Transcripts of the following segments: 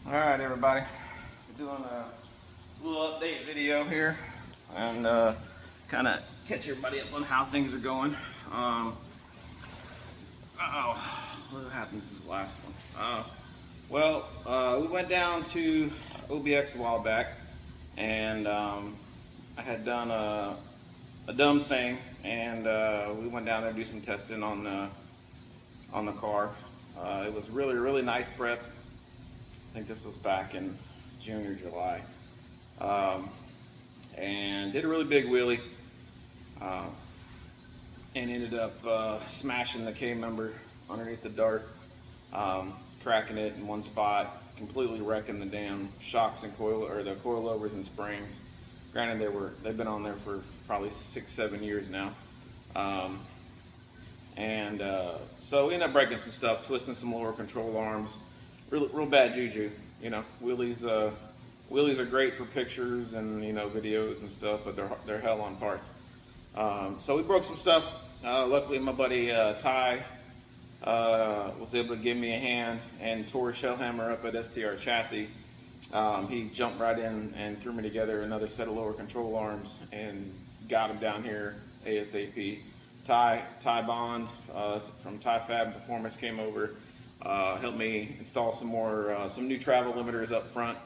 All right, everybody. We're doing a little update video here and kind of catch everybody up on how things are going. What happened since the last one? We went down to OBX a while back, and I had done a dumb thing, and we went down there to do some testing on the car. It was really nice prep. I think this was back in June or July, and did a really big wheelie, and ended up smashing the K member underneath the dart, cracking it in one spot, completely wrecking the damn shocks and the coilovers and springs. Granted, they've been on there for probably 6-7 years now, so we ended up breaking some stuff, twisting some lower control arms. Real bad juju, you know. Wheelies are great for pictures and videos and stuff, but they're hell on parts. So we broke some stuff. Luckily, my buddy Ty was able to give me a hand and tore a shell hammer up at STR Chassis. He jumped right in and threw me together another set of lower control arms and got him down here ASAP. Ty Bond from Ty Fab Performance came over. Helped me install some new travel limiters up front,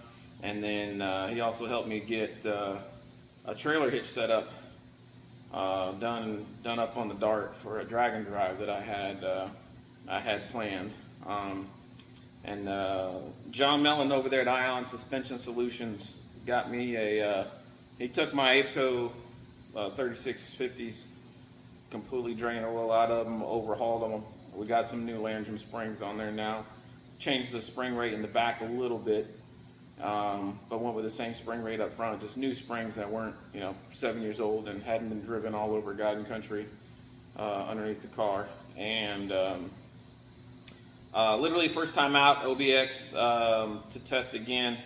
and then he also helped me get a trailer hitch set up, done up on the Dart for a drag and drive that I had planned. John Mellon over there at Ion Suspension Solutions got me he took my AFCO 3650s, completely drained oil out of them, overhauled them. We got some new Landrum springs on there now. Changed the spring rate in the back a little bit, but went with the same spring rate up front. Just new springs that weren't, 7 years old and hadn't been driven all over God and country underneath the car. And literally first time out OBX to test again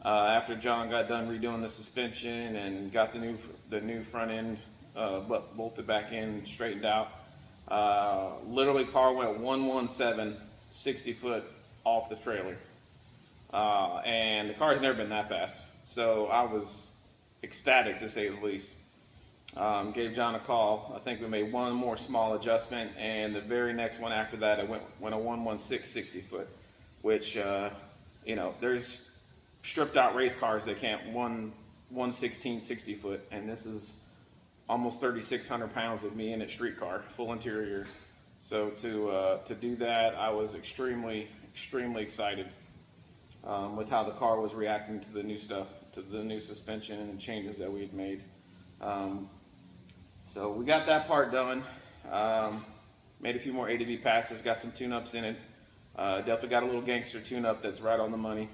after John got done redoing the suspension and got the new front end bolted back in, straightened out. Literally car went 117 60 foot off the trailer, and the car's never been that fast, so I was ecstatic to say the least. Gave John a call. I think we made one more small adjustment, and the very next one after that it went a 116 60 foot, which there's stripped out race cars that can't 116 60 foot, and this is almost 3,600 pounds of me in a street car, full interior. So to do that, I was extremely excited with how the car was reacting to the new stuff, to the new suspension and the changes that we had made. So we got that part done. Made a few more ADV passes, got some tune-ups in it. Definitely got a little gangster tune-up that's right on the money.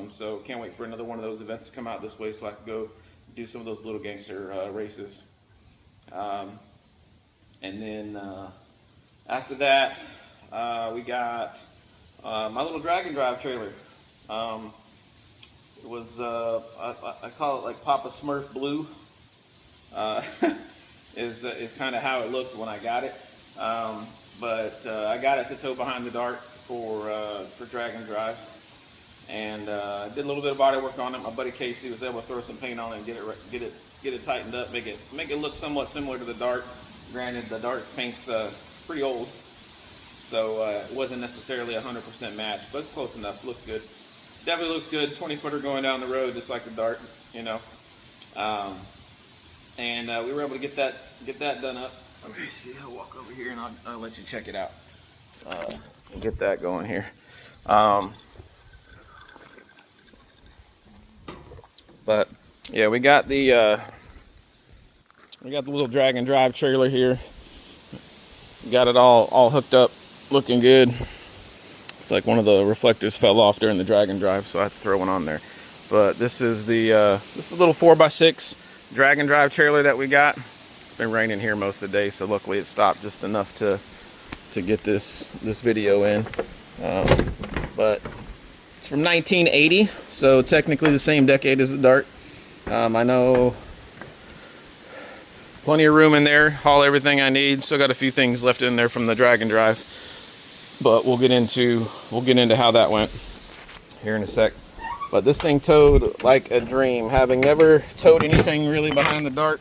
So can't wait for another one of those events to come out this way so I can go do some of those little gangster races. And then after that, we got my little drag and drive trailer. It was I call it like Papa Smurf blue. Is kind of how it looked when I got it. But I got it to tow behind the Dart for drag and drives, and did a little bit of body work on it. My buddy Casey was able to throw some paint on it and get it tightened up, make it look somewhat similar to the Dart. Granted, the Dart's paint's pretty old, so it wasn't necessarily 100% match, but it's close enough. Looked good. Definitely looks good. 20-footer going down the road, just like the Dart, And we were able to get that done up. Let me see. I'll walk over here and I'll let you check it out. Get that going here. But yeah, we got the little drag and drive trailer here. Got it all hooked up, looking good. It's like one of the reflectors fell off during the drag and drive, so I had to throw one on there. But this is the little 4x6 drag and drive trailer that we got. It's been raining here most of the day, so luckily it stopped just enough to get this video in. But it's from 1980, so technically the same decade as the Dart. I know plenty of room in there, haul everything I need. Still got a few things left in there from the drag and drive, but we'll get into how that went here in a sec. But this thing towed like a dream. Having never towed anything really behind the Dart,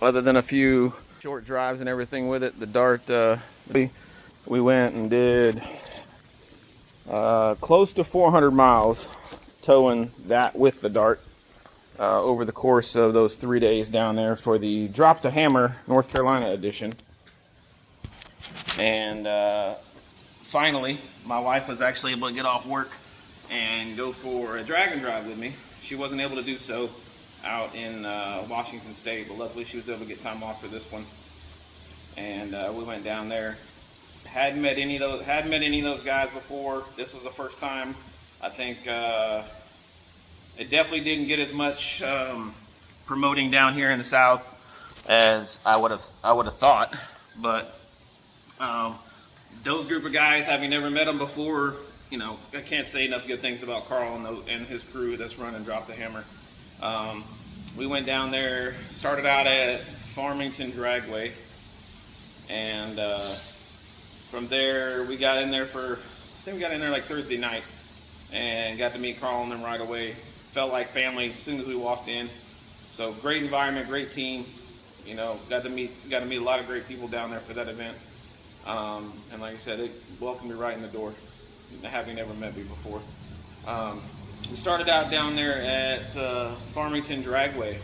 other than a few short drives and everything with it, the Dart, we went and did close to 400 miles towing that with the Dart over the course of those 3 days down there for the Drop the Hammer North Carolina edition. And finally, my wife was actually able to get off work and go for a dragon drive with me. She wasn't able to do so out in Washington State, but luckily she was able to get time off for this one. And we went down there. Hadn't met any of those guys before. This was the first time. I think it definitely didn't get as much promoting down here in the South as I would have thought. But those group of guys, having never met them before, you know, I can't say enough good things about Carl and his crew that's running Drop the Hammer. We went down there, started out at Farmington Dragway, and from there we got in there like Thursday night, and got to meet Carl and them right away. Felt like family as soon as we walked in. So great environment, great team. You know, got to meet a lot of great people down there for that event. And like I said, they welcomed me right in the door, having never met me before. We started out down there at Farmington Dragway,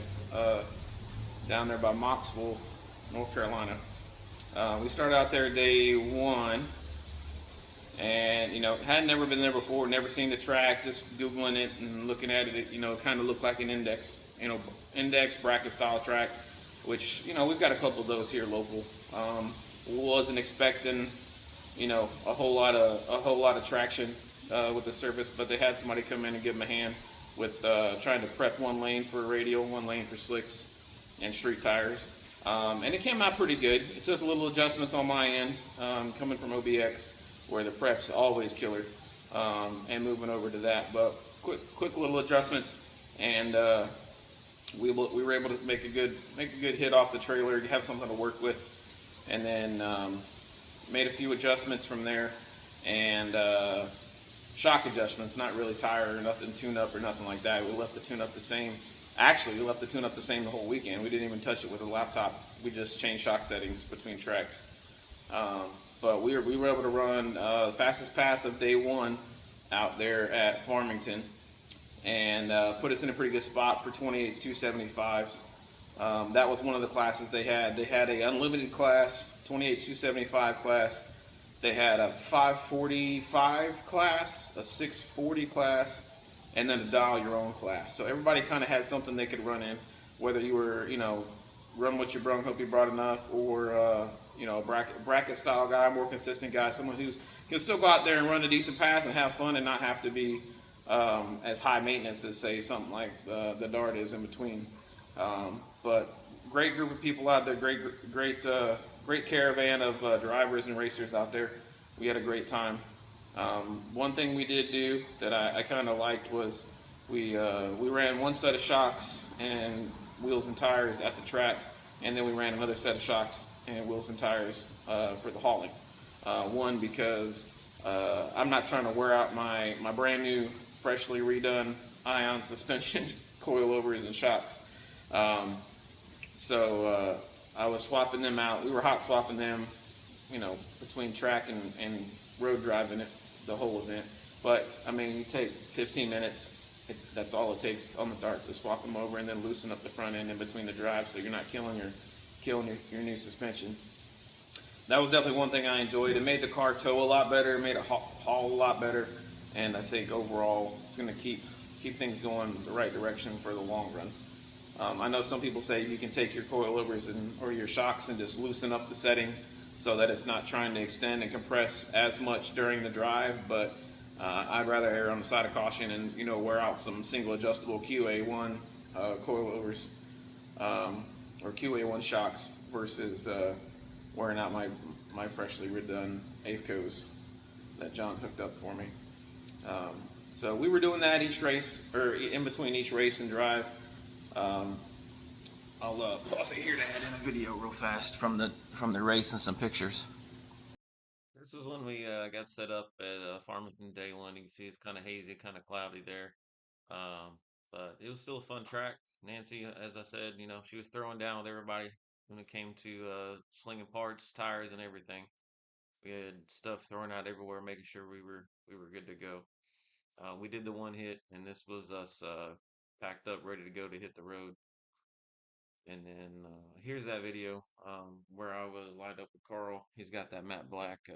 down there by Mocksville, North Carolina. We started out there day one, and you know, had never been there before, never seen the track, just Googling it and looking at it. You know, it kind of looked like an index bracket style track, which, you know, we've got a couple of those here local. Wasn't expecting, you know, a whole lot of traction with the surface, but they had somebody come in and give them a hand with trying to prep one lane for radial, one lane for slicks and street tires. And it came out pretty good. It took a little adjustments on my end, coming from OBX, where the prep's always killer, and moving over to that. But quick little adjustment, and we were able to make a good hit off the trailer, have something to work with, and then made a few adjustments from there, and shock adjustments, not really tire or nothing, tune up or nothing like that. We left the tune up the same. Actually, we left the tune up the same the whole weekend. We didn't even touch it with a laptop. We just changed shock settings between tracks. But we were able to run the fastest pass of day one out there at Farmington, and put us in a pretty good spot for 28s, 275s. That was one of the classes they had. They had a unlimited class, 28, 275 class. They had a 545 class, a 640 class, and then a dial your own class. So everybody kind of had something they could run in, whether you were, you know, run what you brung, hope you brought enough, or you know, a bracket style guy, more consistent guy, someone who can still go out there and run a decent pass and have fun and not have to be as high maintenance as, say, something like the Dart is in between. But great group of people out there, great caravan of drivers and racers out there. We had a great time. One thing we did do that I kind of liked was we ran one set of shocks and wheels and tires at the track, and then we ran another set of shocks and wheels and tires for the hauling. One, because I'm not trying to wear out my brand new, freshly redone ion suspension coilovers and shocks. So I was swapping them out. We were hot swapping them, you know, between track and road driving it the whole event. But I mean, you take 15 minutes. That's all it takes on the Dart to swap them over and then loosen up the front end in between the drives, so you're not killing your new suspension. That was definitely one thing I enjoyed. It made the car tow a lot better. It made it haul a lot better, and I think overall it's going to keep things going the right direction for the long run. I know some people say you can take your coilovers or your shocks and just loosen up the settings so that it's not trying to extend and compress as much during the drive, but I'd rather err on the side of caution and, you know, wear out some single adjustable QA1 coilovers or QA1 shocks versus wearing out my freshly redone AFCOs that John hooked up for me. So we were doing that each race, or in between each race and drive. I'll pause it here to add in a video real fast from the race and some pictures. This is when we got set up at Farmington day one. You can see it's kind of hazy, kind of cloudy there. Um, but it was still a fun track. Nancy, as I said, she was throwing down with everybody when it came to slinging parts, tires, and everything. We had stuff thrown out everywhere, making sure we were good to go. We did the one hit, and this was us packed up, ready to go to hit the road. And then here's that video where I was lined up with Carl. He's got that matte black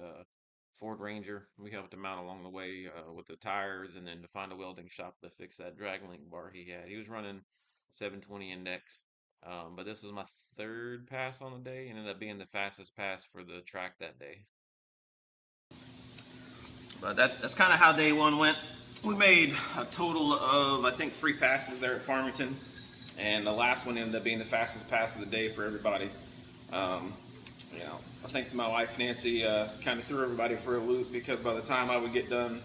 Ford Ranger. We helped him out along the way with the tires and then to find a welding shop to fix that drag link bar he had. He was running 720 index. But this was my third pass on the day and ended up being the fastest pass for the track that day. But that's kind of how day one went. We made a total of, I think, 3 passes there at Farmington, and the last one ended up being the fastest pass of the day for everybody. Um, I think my wife Nancy kind of threw everybody for a loop because by the time I would get done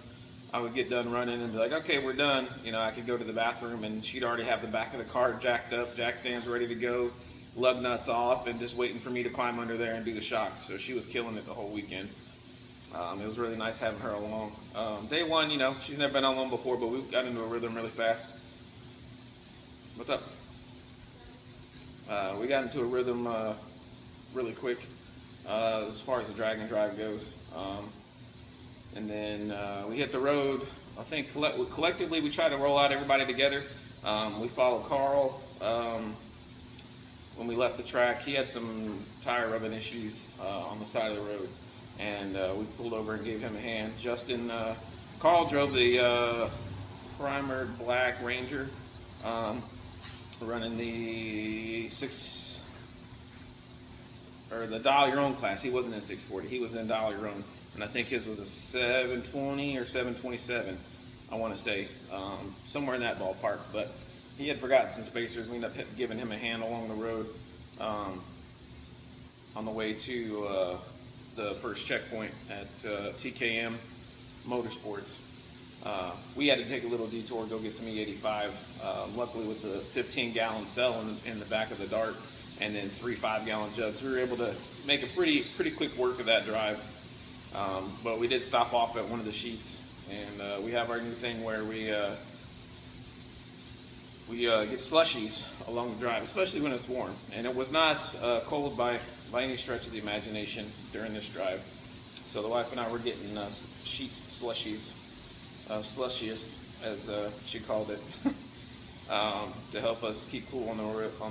running and be like, okay, we're done. I could go to the bathroom and she'd already have the back of the car jacked up, jack stands ready to go, lug nuts off, and just waiting for me to climb under there and do the shocks. So she was killing it the whole weekend. It was really nice having her along. Day one, she's never been on one before, but we got into a rhythm really fast. What's up? We got into a rhythm really quick as far as the drag and drive goes. And then we hit the road. I think collectively we tried to roll out everybody together. We followed Carl when we left the track. He had some tire rubbing issues on the side of the road, and we pulled over and gave him a hand. Carl drove the primered black Ranger, running the the dial your own class. He wasn't in 640. He was in dial your own, and I think his was a 720 or 727. I want to say somewhere in that ballpark. But he had forgotten some spacers. We ended up giving him a hand along the road on the way to the first checkpoint at TKM Motorsports. We had to take a little detour, go get some E85. Luckily, with the 15-gallon cell in the back of the Dart, and then 3 5-gallon jugs, we were able to make a pretty quick work of that drive. But we did stop off at one of the sheets, and we have our new thing where we get slushies along the drive, especially when it's warm. And it was not cold by any stretch of the imagination during this drive. So the wife and I were getting sheets, slushies, slushiest, as she called it, to help us keep cool on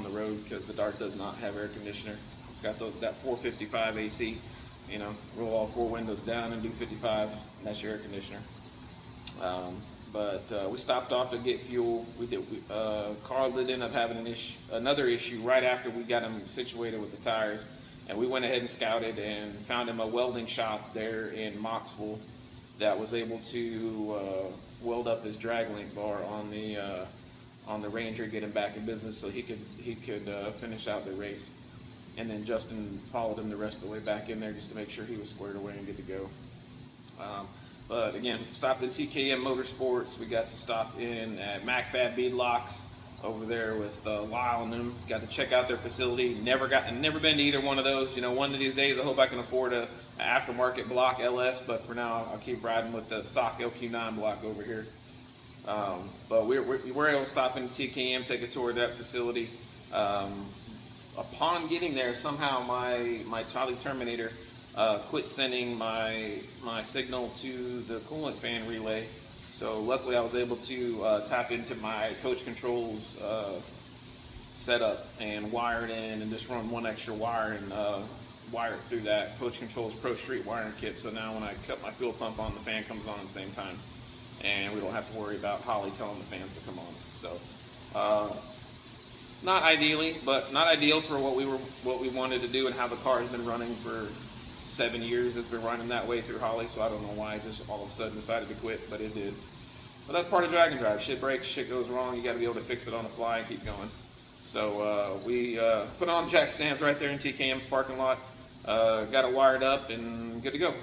the road, because the Dart does not have air conditioner. It's got that 455 AC. Roll all 4 windows down and do 55, and that's your air conditioner. But we stopped off to get fuel. Carl did end up having another issue right after we got him situated with the tires, and we went ahead and scouted and found him a welding shop there in Moxville that was able to weld up his drag link bar on the Ranger, get him back in business so he could finish out the race. And then Justin followed him the rest of the way back in there just to make sure he was squared away and good to go. But again, stopped at TKM Motorsports. We got to stop in at MacFab Beadlocks over there with Lyle and them. Got to check out their facility. Never been to either one of those. One of these days I hope I can afford a aftermarket block LS, but for now I'll keep riding with the stock LQ9 block over here. But we were able to stop in TKM, take a tour of that facility. Upon getting there, somehow my Tolly Terminator quit sending my signal to the coolant fan relay. So luckily I was able to tap into my coach controls setup and wire it in and just run one extra wire and wire it through that Coach Controls Pro Street wiring kit. So now when I cut my fuel pump on, the fan comes on at the same time, and we don't have to worry about Holly telling the fans to come on. So not ideal for what we wanted to do and how the car has been running for 7 years. It's been running that way through Holly, so I don't know why I just all of a sudden decided to quit, but it did. But that's part of drag and drive. Shit breaks, shit goes wrong. You got to be able to fix it on the fly and keep going. So we put on jack stands right there in TKM's parking lot. Got it wired up and good to go.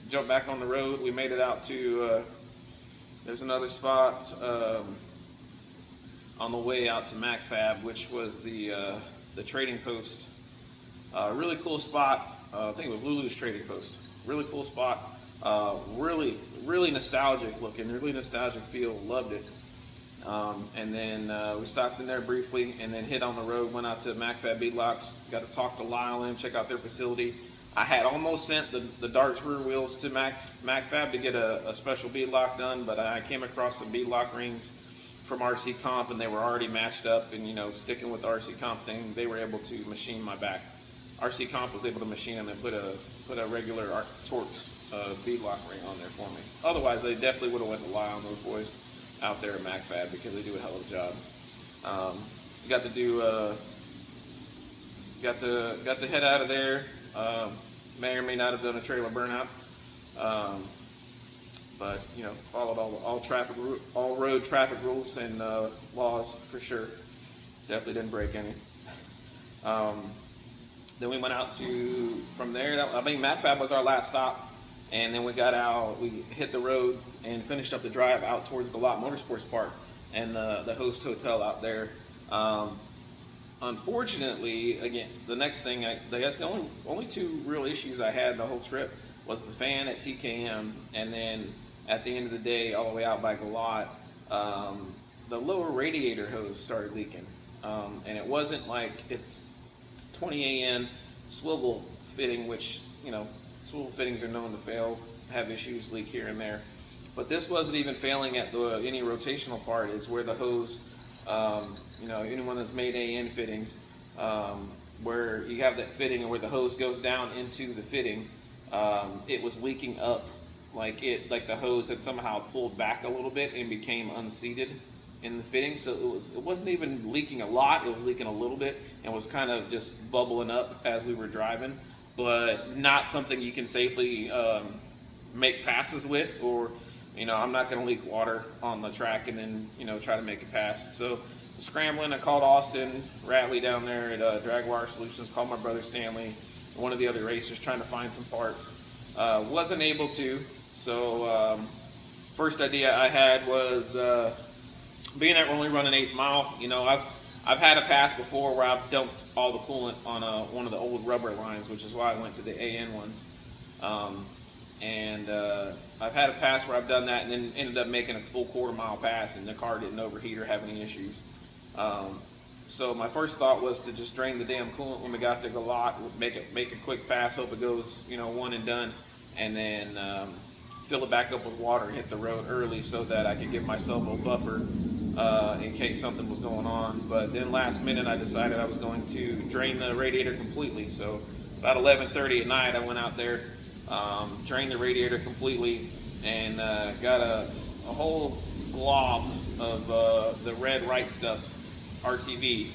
Jump back on the road. We made it out to. There's another spot on the way out to MacFab, which was the trading post. Really cool spot. I think it was Lulu's trading post. Really cool spot. Really nostalgic looking, really nostalgic feel. Loved it. And then we stopped in there briefly and then hit on the road, went out to MacFab Beadlocks, got to talk to Lyle and check out their facility. I had almost sent the Darts rear wheels to MacFab to get a special beadlock done, but I came across some beadlock rings from RC Comp and they were already matched up, and sticking with the RC Comp thing, they were able to machine my back. RC Comp was able to machine them and put a regular Torx beadlock ring on there for me. Otherwise, they definitely would have went to Lyle and those boys out there at MacFab because they do a hell of a job. Got to do got to head out of there. May or may not have done a trailer burnout, but followed all road traffic rules and laws for sure. Definitely didn't break any. Then we went out from there. MacFab was our last stop, and then we got out. We hit the road and finished up the drive out towards Galot Motorsports Park and the host hotel out there. Unfortunately, again, the next thing, I guess the only two real issues I had the whole trip was the fan at TKM, and then at the end of the day, all the way out by Galot, the lower radiator hose started leaking. And it wasn't like it's 20 AN swivel fitting, which, swivel fittings are known to fail, have issues, leak here and there. But this wasn't even failing at any rotational part, is where the hose, anyone that's made AN fittings, where you have that fitting and where the hose goes down into the fitting, it was leaking up, like the hose had somehow pulled back a little bit and became unseated in the fitting. So it wasn't even leaking a lot, it was leaking a little bit and was kind of just bubbling up as we were driving, but not something you can safely make passes with, or I'm not going to leak water on the track and then try to make a pass. So scrambling, I called Austin Ratley down there at Dragwire Solutions, called my brother Stanley, one of the other racers, trying to find some parts. Wasn't able to. So first idea I had was, being that we're only running 8th mile, I've had a pass before where I've dumped all the coolant on one of the old rubber lines, which is why I went to the AN ones. I've had a pass where I've done that and then ended up making a full quarter-mile pass and the car didn't overheat or have any issues. So my first thought was to just drain the damn coolant when we got to Galot, make a quick pass, hope it goes, one and done, and then fill it back up with water and hit the road early so that I could give myself a buffer in case something was going on. But then last minute I decided I was going to drain the radiator completely. So about 11:30 at night I went out there, drained the radiator completely, and got a whole glob of the red Wright stuff, RTV,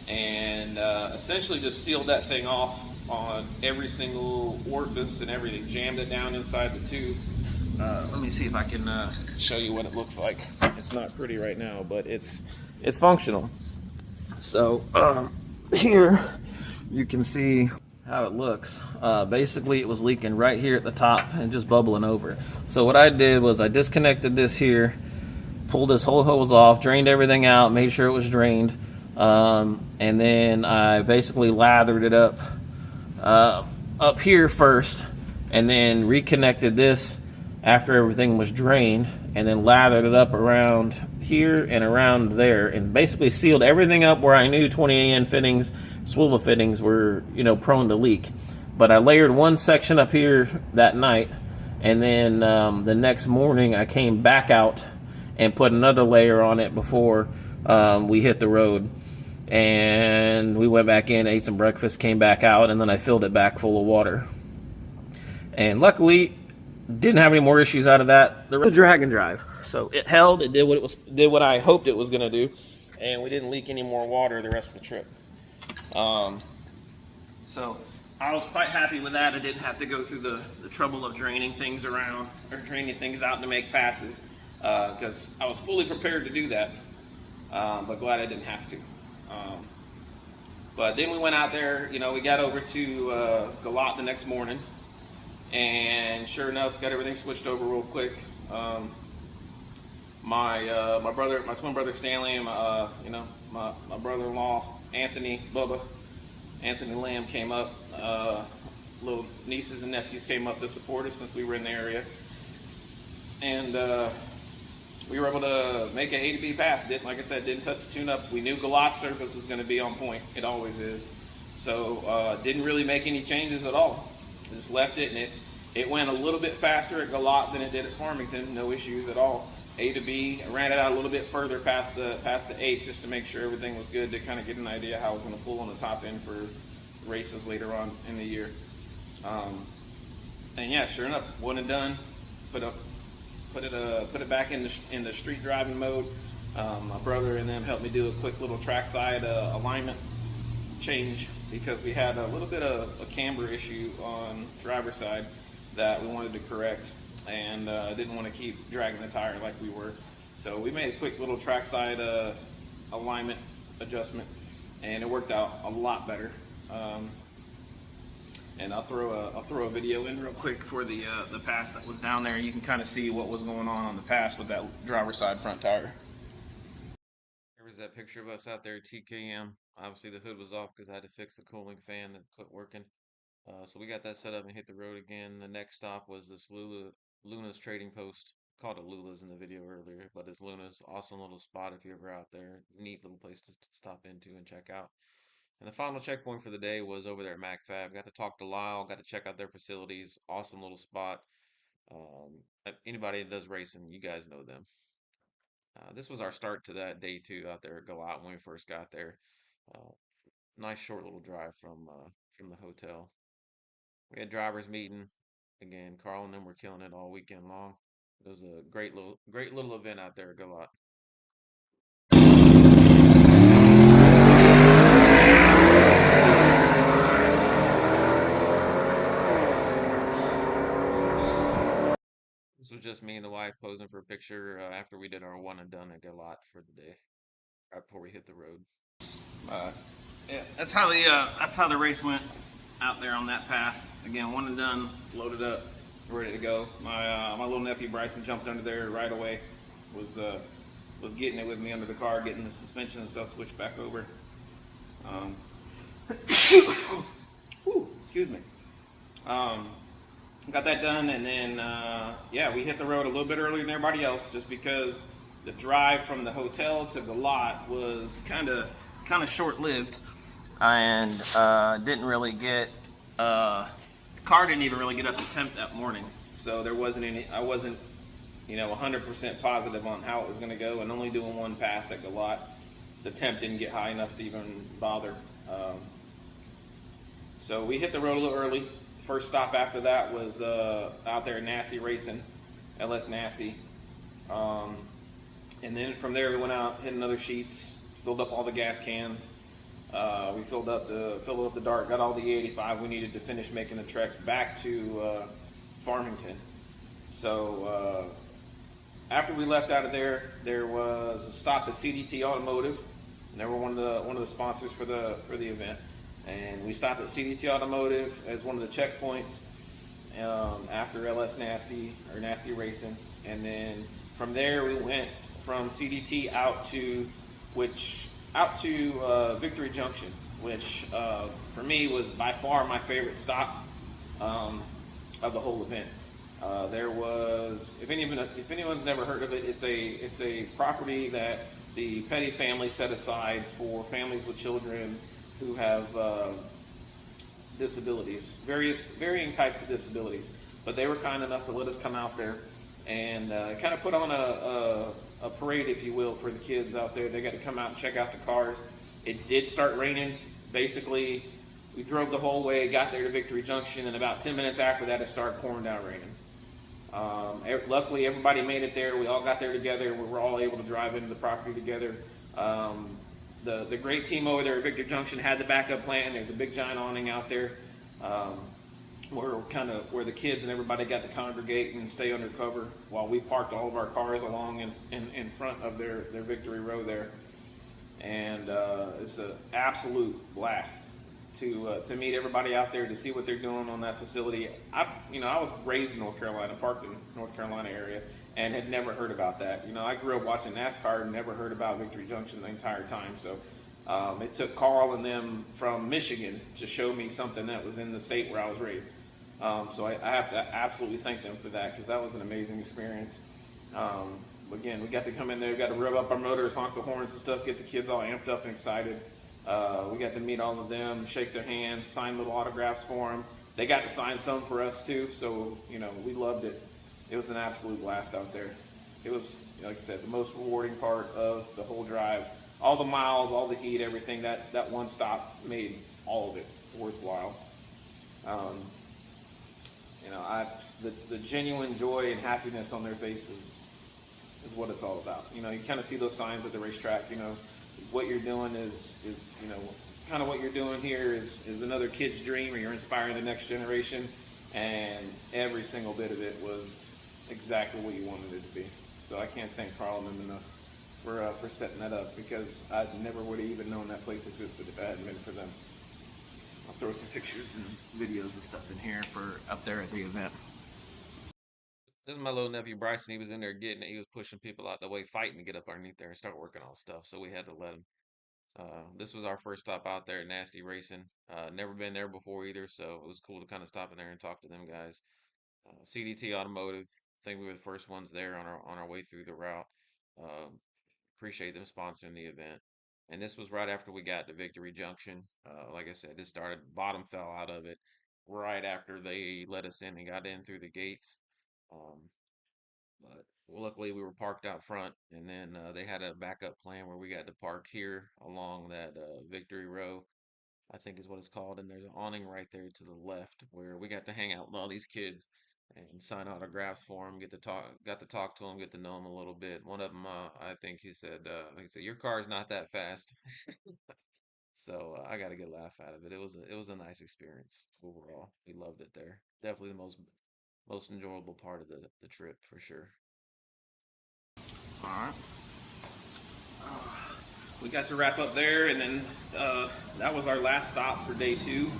and essentially just sealed that thing off on every single orifice and everything, jammed it down inside the tube. Let me see if I can show you what it looks like. It's not pretty right now, but it's functional. So here you can see how it looks. Basically it was leaking right here at the top and just bubbling over. So what I did was I disconnected this here, pulled this whole hose off, drained everything out, made sure it was drained, and then I basically lathered it up here first, and then reconnected this after everything was drained, and then lathered it up around here and around there, and basically sealed everything up where I knew 20 AN fittings, swivel fittings were, prone to leak. But I layered one section up here that night, and then the next morning I came back out and put another layer on it before we hit the road. And we went back in, ate some breakfast, came back out, and then I filled it back full of water. And luckily, didn't have any more issues out of that. The drag and drive, so it held. It did what I hoped it was going to do, and we didn't leak any more water the rest of the trip. So I was quite happy with that. I didn't have to go through the trouble of draining things around or draining things out to make passes, because I was fully prepared to do that. But glad I didn't have to. But then we went out there. We got over to Galot the next morning. And sure enough, got everything switched over real quick. My twin brother Stanley, and my brother-in-law Anthony Lamb came up little nieces and nephews came up to support us since we were in the area, and we were able to make an A to B pass. Like I said, didn't touch the tune-up. We knew Galot's surface was going to be on point. It always is. So didn't really make any changes at all. Just left it, and it went a little bit faster at Galot than it did at Farmington. No issues at all. A to B. I ran it out a little bit further past the 8th just to make sure everything was good, to kind of get an idea how I was going to pull on the top end for races later on in the year. And yeah, sure enough, one and done. Put it back in the street driving mode. My brother and them helped me do a quick little trackside alignment change, because we had a little bit of a camber issue on driver's side that we wanted to correct, and didn't want to keep dragging the tire like we were. So we made a quick little trackside alignment adjustment, and it worked out a lot better. And I'll throw a video in real quick for the pass that was down there. You can kind of see what was going on the pass with that driver's side front tire. There was that picture of us out there at TKM. Obviously the hood was off because I had to fix the cooling fan that quit working. So we got that set up and hit the road again. The next stop was this Luna's trading post. Called it Lula's in the video earlier, but it's Luna's. Awesome little spot if you're ever out there. Neat little place to stop into and check out. And the final checkpoint for the day was over there at MacFab. Got to talk to Lyle, got to check out their facilities. Awesome little spot. Anybody that does racing, you guys know them. This was our start to that day 2 out there at Galot when we first got there. Uh, Nice short little drive from the hotel. We had drivers meeting. Again, Carl and them were killing it all weekend long. It was a great little event out there at Galot. This was just me and the wife posing for a picture after we did our one and done at Galot for the day, right before we hit the road. Yeah, that's how the race went out there on that pass. Again, one and done, loaded up, ready to go. My little nephew Bryson jumped under there right away. Was getting it with me under the car, getting the suspension and stuff switched back over. Excuse me. Got that done, and then yeah, we hit the road a little bit earlier than everybody else, just because the drive from the hotel to the lot was kind of short-lived, and didn't really get the car didn't even really get up to temp that morning, so there wasn't any. I wasn't 100% positive on how it was going to go, and only doing one pass at Galot, the temp didn't get high enough to even bother. So we hit the road a little early. First stop after that was out there Nasty Racing, LS Nasty. And then from there we went out, hit another sheets, filled up all the gas cans. We filled up the dart, got all the E85 we needed to finish making the trek back to Farmington. So after we left out of there, there was a stop at CDT Automotive. And they were one of the sponsors for the event. And we stopped at CDT Automotive as one of the checkpoints after LS Nasty or Nasty Racing, and then from there we went from CDT out to Victory Junction, which for me was by far my favorite stop of the whole event. There was, if anyone's never heard of it, it's a property that the Petty family set aside for families with children who have disabilities, varying types of disabilities. But they were kind enough to let us come out there and kind of put on a parade, if you will, for the kids out there. They got to come out and check out the cars. It did start raining. Basically, we drove the whole way, got there to Victory Junction, and about 10 minutes after that, it started pouring down raining. Luckily, everybody made it there. We all got there together. We were all able to drive into the property together. The great team over there at Victory Junction had the backup plan. There's a big giant awning out there where the kids and everybody got to congregate and stay under cover while we parked all of our cars along in front of their Victory Row there. And it's an absolute blast to meet everybody out there, to see what they're doing on that facility. I was raised in North Carolina, parked in North Carolina area, and had never heard about that. I grew up watching NASCAR and never heard about Victory Junction the entire time. So It took Carl and them from Michigan to show me something that was in the state where I was raised. So I have to absolutely thank them for that, because that was an amazing experience. Again, we got to come in there, we got to rev up our motors, honk the horns and stuff, get the kids all amped up and excited. We got to meet all of them, shake their hands, sign little autographs for them. They got to sign some for us too, so we loved it. It was an absolute blast out there. It was, like I said, the most rewarding part of the whole drive. All the miles, all the heat, everything, that one stop made all of it worthwhile. The genuine joy and happiness on their faces is what it's all about. You kind of see those signs at the racetrack. What you're doing is kind of what you're doing here is another kid's dream, or you're inspiring the next generation, and every single bit of it was exactly what you wanted it to be. So I can't thank Carl and them enough for setting that up, because I never would have even known that place existed if it hadn't been for them. I'll throw some pictures and videos and stuff in here for up there at the event. This is my little nephew Bryson. He was in there getting it. He was pushing people out the way, fighting to get up underneath there and start working on stuff. So we had to let him. This was our first stop out there at Nasty Racing. Never been there before either, so it was cool to kind of stop in there and talk to them guys. CDT Automotive. I think we were the first ones there on our way through the route. Appreciate them sponsoring the event. And this was right after we got to Victory Junction. Like I said, this started, bottom fell out of it right after they let us in and got in through the gates. Um, but luckily we were parked out front, and then they had a backup plan where we got to park here along that Victory Row, I think is what it's called. And there's an awning right there to the left where we got to hang out with all these kids and sign autographs for them. Got to talk to them, get to know them a little bit. One of them, I think he said, "Your car's not that fast." So I got a good laugh out of it. It was a nice experience overall. We loved it there. Definitely the most enjoyable part of the trip for sure. All right. We got to wrap up there, and then that was our last stop for day 2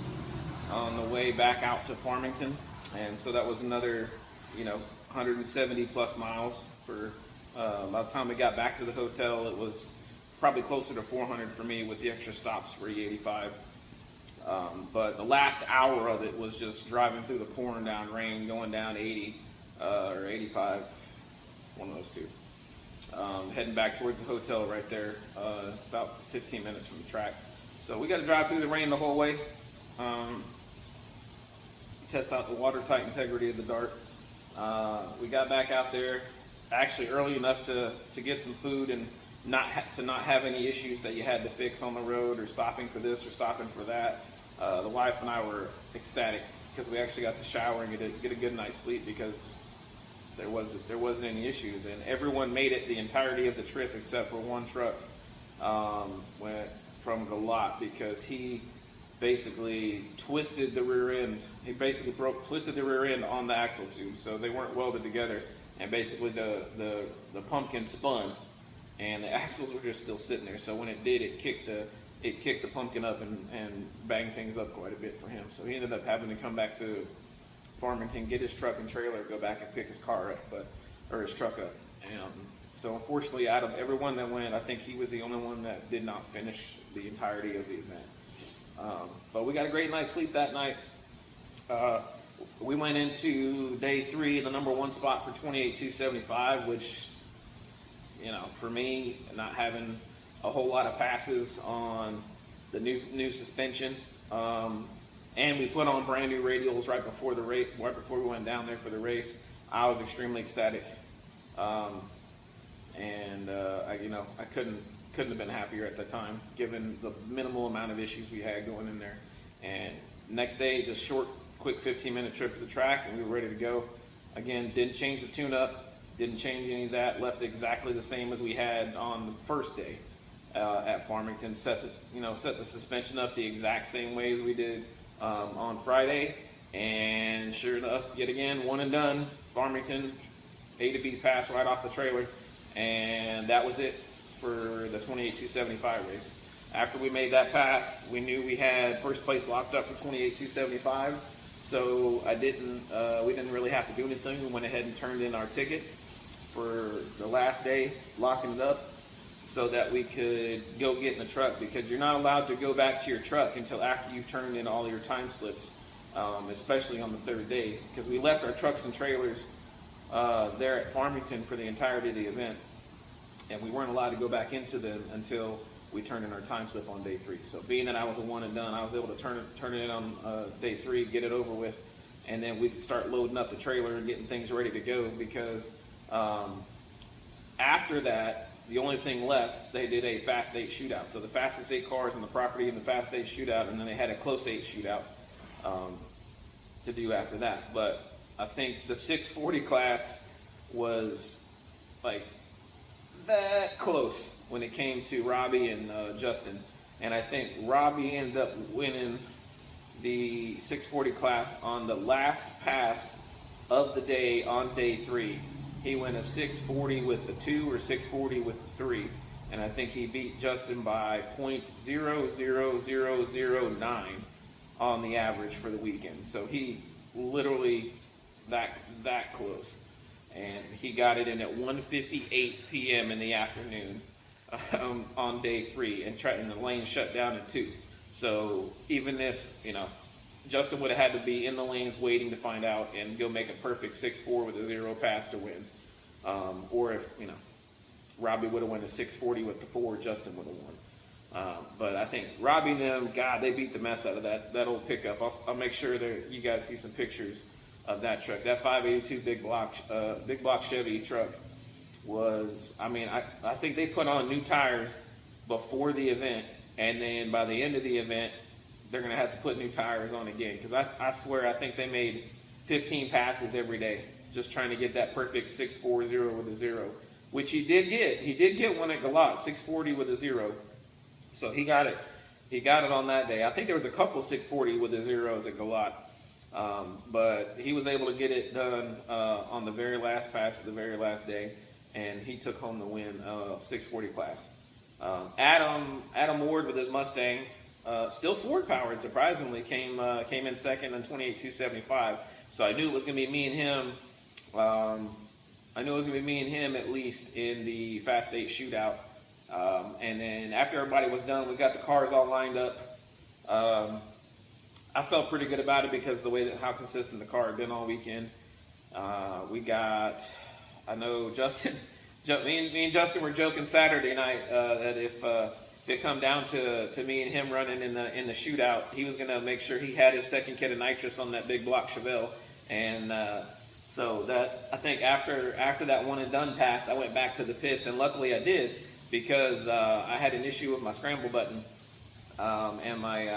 on the way back out to Farmington. And so that was another, 170 plus miles for, by the time we got back to the hotel, it was probably closer to 400 for me with the extra stops for E85. But the last hour of it was just driving through the pouring down rain, going down 80 or 85, one of those two. Heading back towards the hotel right there, about 15 minutes from the track. So we got to drive through the rain the whole way. Test out the watertight integrity of the dart. We got back out there actually early enough to get some food and not have any issues that you had to fix on the road, or stopping for this or stopping for that. The wife and I were ecstatic because we actually got to shower and get a good night's sleep, because there wasn't any issues, and everyone made it the entirety of the trip except for one truck went from Galot, because he basically twisted the rear end. He basically twisted the rear end on the axle tube, so they weren't welded together, and basically the pumpkin spun, and the axles were just still sitting there. So when it did, it kicked the pumpkin up and banged things up quite a bit for him. So he ended up having to come back to Farmington, get his truck and trailer, go back and pick his car up, or his truck up. And so unfortunately, out of everyone that went, I think he was the only one that did not finish the entirety of the event. But we got a great night's sleep that night. We went into day 3, the number 1 spot for 28,275, which, for me, not having a whole lot of passes on the new suspension, and we put on brand new radials right before we went down there for the race. I was extremely ecstatic, and I couldn't have been happier at the time, given the minimal amount of issues we had going in there. And next day, just short, quick 15-minute trip to the track, and we were ready to go. Again, didn't change the tune-up, didn't change any of that. Left exactly the same as we had on the first day at Farmington. Set the suspension up the exact same way as we did on Friday, and sure enough, yet again, one and done. Farmington, A to B pass right off the trailer, and that was it for the 28,275 race. After we made that pass, we knew we had first place locked up for 28,275. So we didn't really have to do anything. We went ahead and turned in our ticket for the last day, locking it up. so that we could go get in the truck, because you're not allowed to go back to your truck until after you've turned in all your time slips, especially on the third day, because we left our trucks and trailers there at Farmington for the entirety of the event, and we weren't allowed to go back into them until we turned in our time slip on day 3. So being that I was a one and done, I was able to turn it in on day 3, get it over with, and then we could start loading up the trailer and getting things ready to go, because after that, the only thing left, they did a Fast 8 shootout. So the fastest 8 cars on the property in the Fast 8 shootout, and then they had a Close 8 shootout to do after that. But I think the 640 class was like that close when it came to Robbie and Justin. And I think Robbie ended up winning the 640 class on the last pass of the day on day 3. He went a 640 with a 2 or 640 with a 3, and I think he beat Justin by 0.00009 on the average for the weekend. So he literally that close, and he got it in at 1:58 p.m. in the afternoon on day 3, and the lane shut down at 2. So even if Justin would have had to be in the lanes waiting to find out and go make a perfect 6.4 with a 0 pass to win. Or if, Robbie would have won a 6.40 with the 4, Justin would have won. But I think Robbie and them, God, they beat the mess out of that old pickup. I'll make sure that you guys see some pictures of that truck. That 582 big block Chevy truck was, I think they put on new tires before the event, and then by the end of the event, they're going to have to put new tires on again, because I swear I think they made 15 passes every day just trying to get that perfect 640 with a 0, which he did get. He did get one at Galot, 640 with a 0. So he got it. He got it on that day. I think there was a couple 640 with the 0s at Galot, but he was able to get it done on the very last pass of the very last day, and he took home the win 640 class. Adam Ward with his Mustang. Still Ford powered, surprisingly, came in second on 28,275. So I knew it was going to be me and him. At least in the Fast 8 shootout. And then after everybody was done, we got the cars all lined up. I felt pretty good about it because of the way how consistent the car had been all weekend. I know Justin, me and Justin were joking Saturday night that if it come down to me and him running in the shootout, he was going to make sure he had his second kit of nitrous on that big block Chevelle. And so that, I think after that one and done pass, I went back to the pits, and luckily I did, because I had an issue with my scramble button and my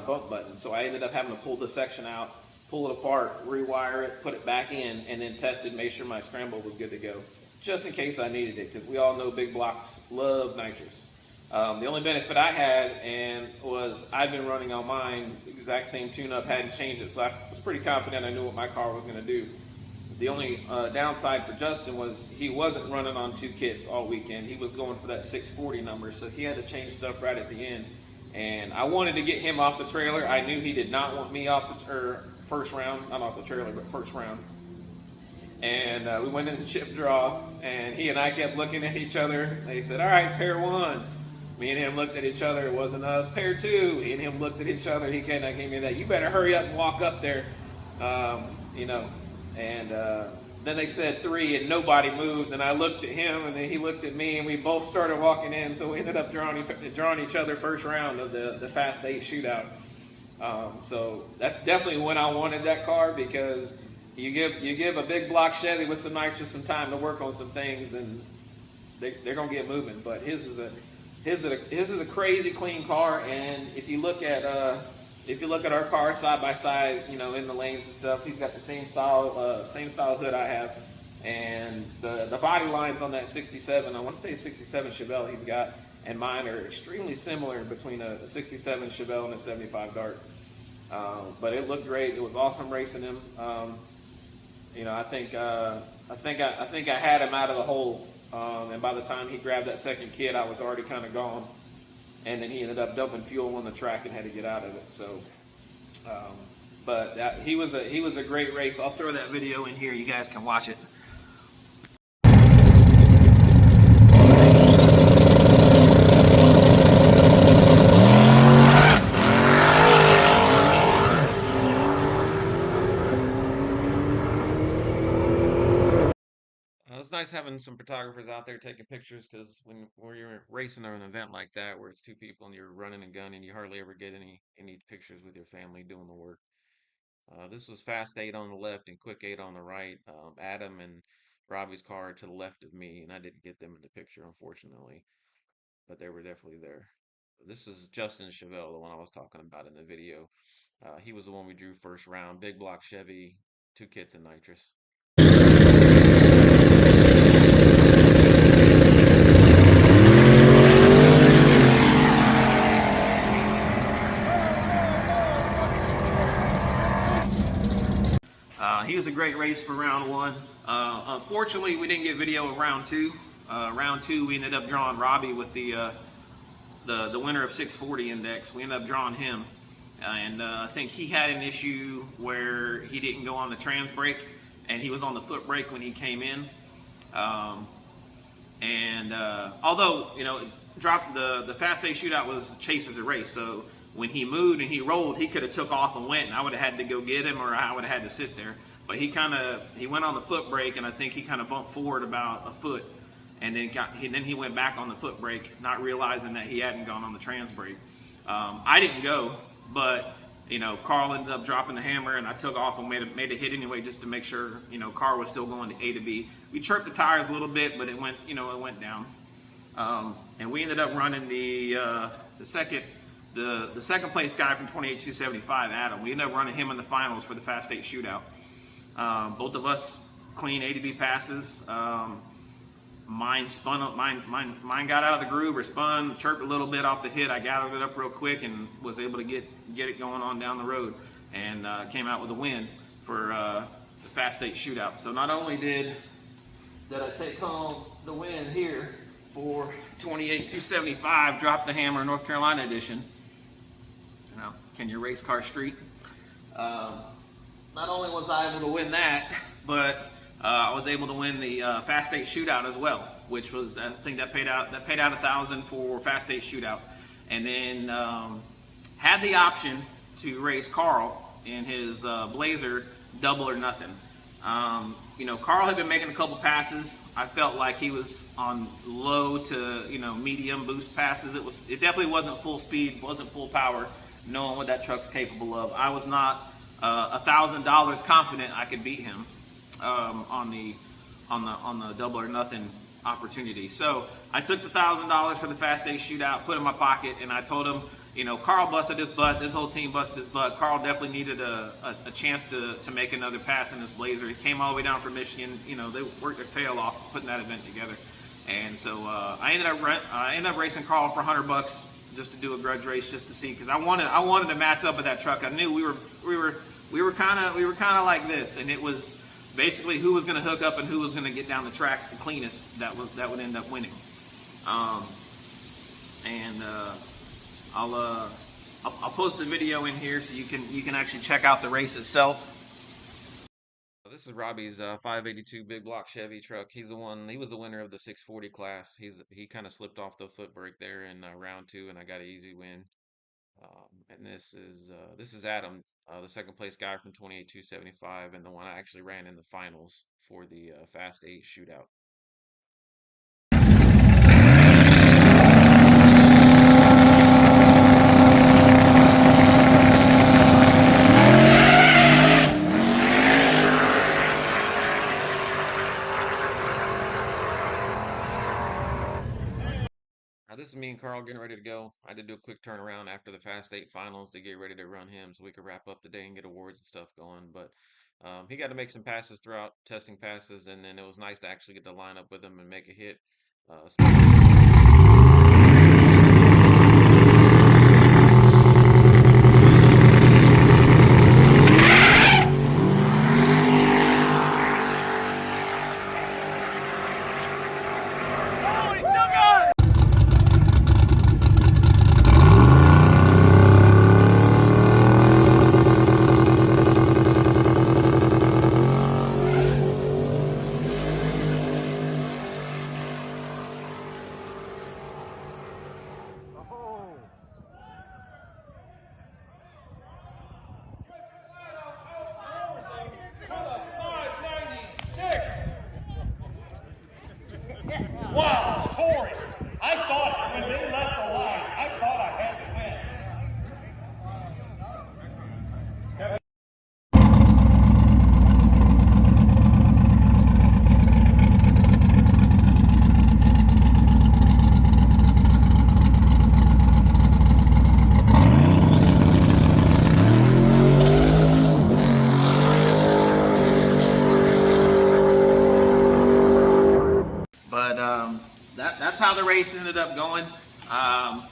bump button. So I ended up having to pull the section out, pull it apart, rewire it, put it back in, and then test it, make sure my scramble was good to go, just in case I needed it, because we all know big blocks love nitrous. The only benefit I had was I'd been running on mine, exact same tune-up, hadn't changed it, so I was pretty confident I knew what my car was going to do. The only downside for Justin was he wasn't running on 2 kits all weekend. He was going for that 640 number, so he had to change stuff right at the end. And I wanted to get him off the trailer. I knew he did not want me off first round, not off the trailer, but first round. And we went in the chip draw, and he and I kept looking at each other. They said, "All right, pair 1." Me and him looked at each other. It wasn't us. Pair 2. He and him looked at each other. He kind of gave me that, "You better hurry up and walk up there," And then they said 3, and nobody moved. And I looked at him, and then he looked at me, and we both started walking in. So we ended up drawing each other first round of the Fast 8 shootout. So that's definitely when I wanted that car, because you give a big block Chevy with some nitrous some time to work on some things, and they're gonna get moving. But his is a crazy clean car, and if you look at our cars side by side, in the lanes and stuff, he's got the same style hood I have, and the body lines on that 67, I want to say 67 Chevelle he's got, and mine are extremely similar between a 67 Chevelle and a 75 Dart. But it looked great. It was awesome racing him. I think I had him out of the hole. And by the time he grabbed that second kit, I was already kind of gone. And then he ended up dumping fuel on the track and had to get out of it. So, he was a great race. I'll throw that video in here. You guys can watch it. nice having some photographers out there taking pictures because when you're racing or an event like that where it's two people and you're running a gun and you hardly ever get any pictures with your family doing the work. This was Fast 8 on the left and Quick 8 on the right. Adam and Robbie's car to the left of me, and I didn't get them in the picture, unfortunately, but they were definitely there. This is Justin Chevelle, the one I was talking about in the video. He was the one we drew first round. Big block Chevy, 2 kits and nitrous. He was a great race for round 1. Unfortunately, we didn't get video of round 2. Round 2, we ended up drawing Robbie with the winner of 640 index. We ended up drawing him, and I think he had an issue where he didn't go on the trans brake, and he was on the foot brake when he came in. Although dropped the Fast 8 shootout was chase as a race, so when he moved and he rolled, he could have took off and went, and I would have had to go get him, or I would have had to sit there. But he went on the foot brake, and I think he kind of bumped forward about a foot, and then he went back on the foot brake, not realizing that he hadn't gone on the trans brake. I didn't go, but Carl ended up dropping the hammer, and I took off and made a hit anyway, just to make sure Carl was still going to A to B. We chirped the tires a little bit, but it went down, and we ended up running the second place guy from 28,275, Adam. We ended up running him in the finals for the Fast 8 shootout. Both of us clean A to B passes. Mine spun up. Mine got out of the groove or spun, chirped a little bit off the hit. I gathered it up real quick and was able to get it going on down the road, and came out with a win for the Fast 8 shootout. So not only did I take home the win here for 28,275, drop the hammer North Carolina edition. Can you race car street? Not only was I able to win that, but I was able to win the Fast 8 shootout as well, which was, I think that paid out $1,000 for Fast 8 shootout, and then had the option to race Carl in his Blazer Double or Nothing. Carl had been making a couple passes. I felt like he was on low to medium boost passes. It definitely wasn't full speed, wasn't full power, knowing what that truck's capable of. I was not $1,000 confident I could beat him on the Double or Nothing opportunity. So I took the $1,000 for the Fast 8 shootout, put it in my pocket, and I told him, Carl busted his butt. This whole team busted his butt. Carl definitely needed a chance to make another pass in this Blazer. He came all the way down from Michigan. They worked their tail off putting that event together. And so I ended up racing Carl for $100 just to do a grudge race, just to see, because I wanted to match up with that truck. I knew we were kind of like this, and it was basically who was going to hook up and who was going to get down the track the cleanest that would end up winning. I'll post the video in here so you can actually check out the race itself. This is Robbie's 582 big block Chevy truck. He was the winner of the 640 class. He kind of slipped off the foot brake there in round 2, and I got an easy win. And this is Adam, the second place guy from 28,275, and the one I actually ran in the finals for the Fast 8 shootout. This is me and Carl getting ready to go. I did do a quick turnaround after the Fast 8 finals to get ready to run him so we could wrap up the day and get awards and stuff going. But he got to make some passes throughout, testing passes, and then it was nice to actually get to line up with him and make a hit. Wow, Corey, I thought when they left the line, I thought I had to win. But that's how the race ended up going.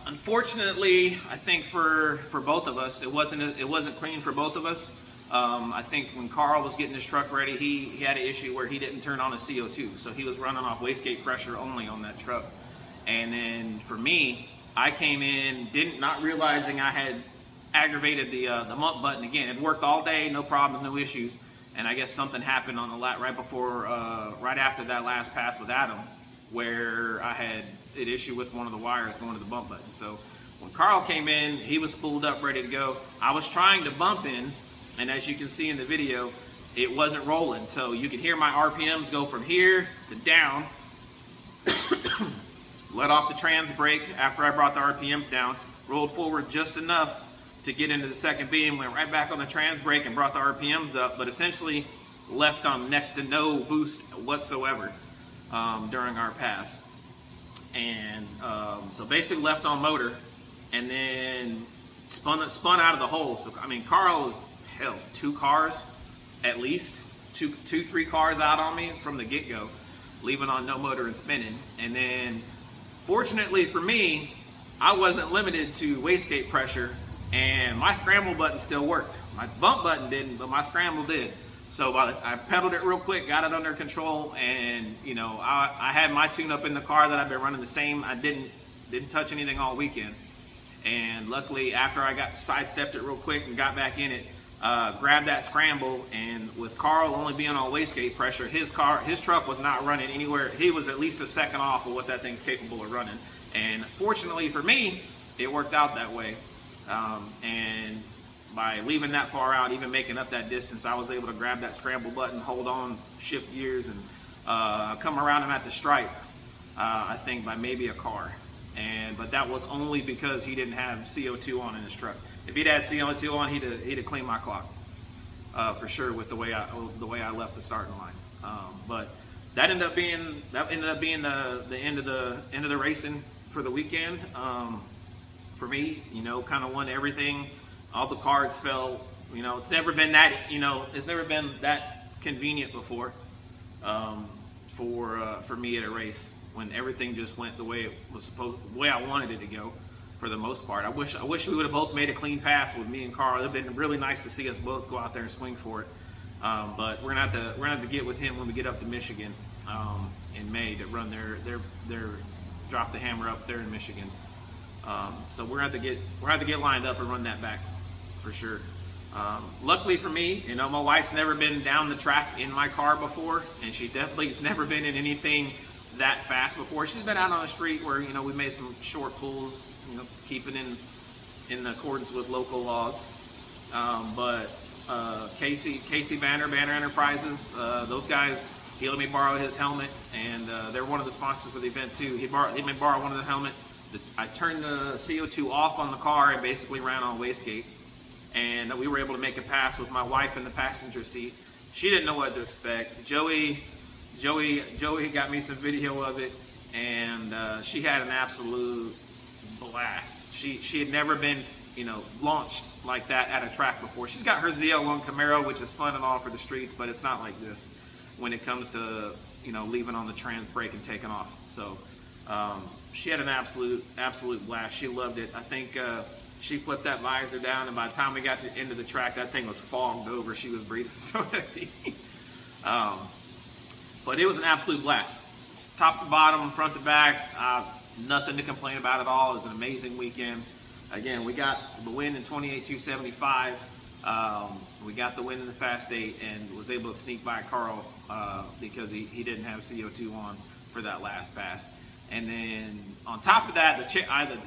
Unfortunately, I think for both of us, it wasn't clean for both of us. I think when Carl was getting his truck ready, he had an issue where he didn't turn on his CO2, so he was running off wastegate pressure only on that truck. And then for me, I came in not realizing I had aggravated the mump button again. It worked all day, no problems, no issues. And I guess something happened on the lap right after that last pass with Adam, where I had an issue with one of the wires going to the bump button. So when Carl came in, he was spooled up, ready to go. I was trying to bump in, and as you can see in the video, it wasn't rolling. So you could hear my RPMs go from here to down. Let off the trans brake after I brought the RPMs down, rolled forward just enough to get into the second beam, went right back on the trans brake and brought the RPMs up, but essentially left on next to no boost whatsoever during our pass. And so basically left on motor, and then spun out of the hole. So I mean, Carl was, hell, 2 cars at least, two, 3 cars out on me from the get-go, leaving on no motor and spinning. And then fortunately for me, I wasn't limited to wastegate pressure, and my scramble button still worked. My bump button didn't, but my scramble did. So I pedaled it real quick, got it under control, and you know, I had my tune-up in the car that I've been running the same. I didn't touch anything all weekend. And luckily, after I got sidestepped it real quick and got back in it, grabbed that scramble, and with Carl only being on wastegate pressure, his truck was not running anywhere. He was at least a second off of what that thing's capable of running. And fortunately for me, it worked out that way. And by leaving that far out, even making up that distance, I was able to grab that scramble button, hold on, shift gears, and come around him at the stripe, I think by maybe a car. But that was only because he didn't have CO2 on in his truck. If he'd had CO2 on, he'd have cleaned my clock for sure with the way I left the starting line. But that ended up being the end of the racing for the weekend. For me, you know, kind of won everything. All the cards fell. You know, it's never been that convenient before for me at a race, when everything just went the way it was the way I wanted it to go, for the most part. I wish we would have both made a clean pass with me and Carl. It'd have been really nice to see us both go out there and swing for it. But we're gonna have to get with him when we get up to Michigan in May to run their drop the hammer up there in Michigan. So we're gonna have to get lined up and run that back for sure. Luckily for me, you know, my wife's never been down the track in my car before, and she definitely has never been in anything that fast before. She's been out on the street where, you know, we made some short pulls, you know, keeping in accordance with local laws. But Casey Banner Enterprises, those guys, he let me borrow his helmet, and they're one of the sponsors for the event too. He let me borrow one of the helmet. I turned the CO2 off on the car and basically ran on wastegate, and we were able to make a pass with my wife in the passenger seat. She didn't know what to expect. Joey got me some video of it, and she had an absolute blast. She had never been, you know, launched like that at a track before. She's got her ZL1 Camaro, which is fun and all for the streets, but it's not like this when it comes to, you know, leaving on the trans brake and taking off. So she had an absolute blast. She loved it. I think she flipped that visor down, and by the time we got to into the track, that thing was fogged over. She was breathing so heavy. But it was an absolute blast. Top to bottom, front to back, nothing to complain about at all. It was an amazing weekend. Again, we got the win in 28.275. We got the win in the Fast 8 and was able to sneak by Carl because he didn't have CO2 on for that last pass. And then on top of that,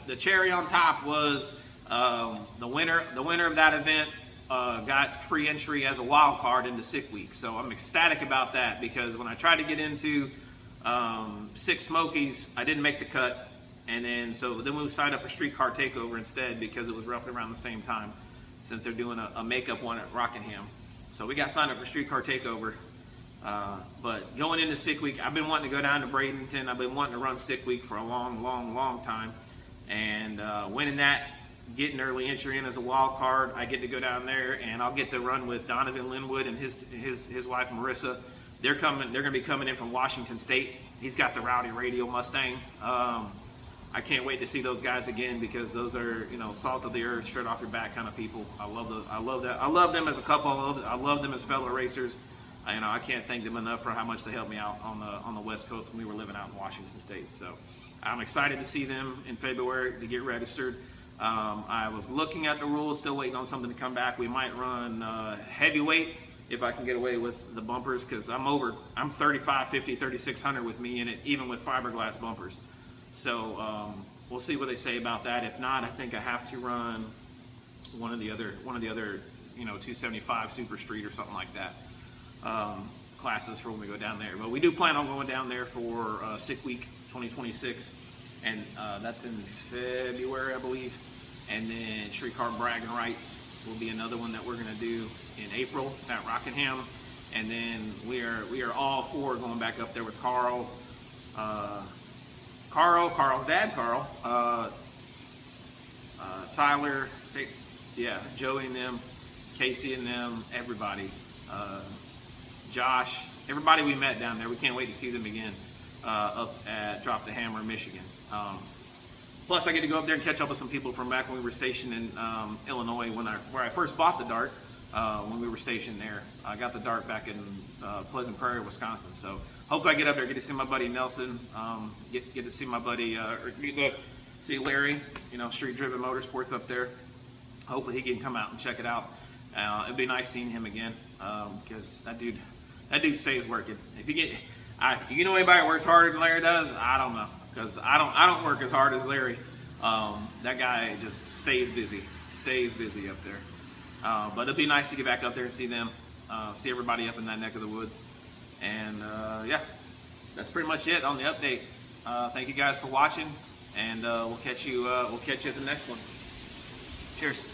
the cherry on top was the winner of that event got free entry as a wild card into Sick Week. So I'm ecstatic about that, because when I tried to get into Six Smokies, I didn't make the cut. And then we signed up for Streetcar Takeover instead because it was roughly around the same time, since they're doing a makeup one at Rockingham. So we got signed up for Streetcar Takeover. But going into Sick Week, I've been wanting to go down to Bradenton. I've been wanting to run Sick Week for a long time. And winning that, getting early entry in as a wild card, I get to go down there and I'll get to run with Donovan Linwood and his wife Marissa. They're going to be coming in from Washington State. He's got the Rowdy Radio Mustang. I can't wait to see those guys again because those are, salt of the earth, straight off your back kind of people. I love that. I love them as a couple. I love them as fellow racers. I can't thank them enough for how much they helped me out on the West Coast when we were living out in Washington State. So I'm excited to see them in February to get registered. I was looking at the rules, still waiting on something to come back. We might run heavyweight if I can get away with the bumpers, because I'm 3550, 3600 with me in it, even with fiberglass bumpers. So we'll see what they say about that. If not, I think I have to run one of the other 275 Super Street or something like that classes for when we go down there. But we do plan on going down there for Sick Week 2026, and that's in February, I believe. And then Streetcar Bragging Rights will be another one that we're going to do in April at Rockingham. And then we are all four going back up there with Carl. Carl's dad, Carl, Tyler, Joey and them, Casey and them, everybody, Josh, everybody we met down there. We can't wait to see them again up at Drop the Hammer, Michigan. Plus, I get to go up there and catch up with some people from back when we were stationed in Illinois, where I first bought the Dart. When we were stationed there, I got the Dart back in Pleasant Prairie, Wisconsin. So hopefully I get up there, get to see my buddy Nelson, get to see my buddy, or get to see Larry, Street Driven Motorsports up there. Hopefully he can come out and check it out. It'd be nice seeing him again, because that dude stays working. If you anybody that works harder than Larry does, I don't know, because I don't work as hard as Larry. That guy just stays busy up there. But it'd be nice to get back up there and see them, see everybody up in that neck of the woods. And that's pretty much it on the update. Thank you guys for watching, and we'll catch you at the next one. Cheers.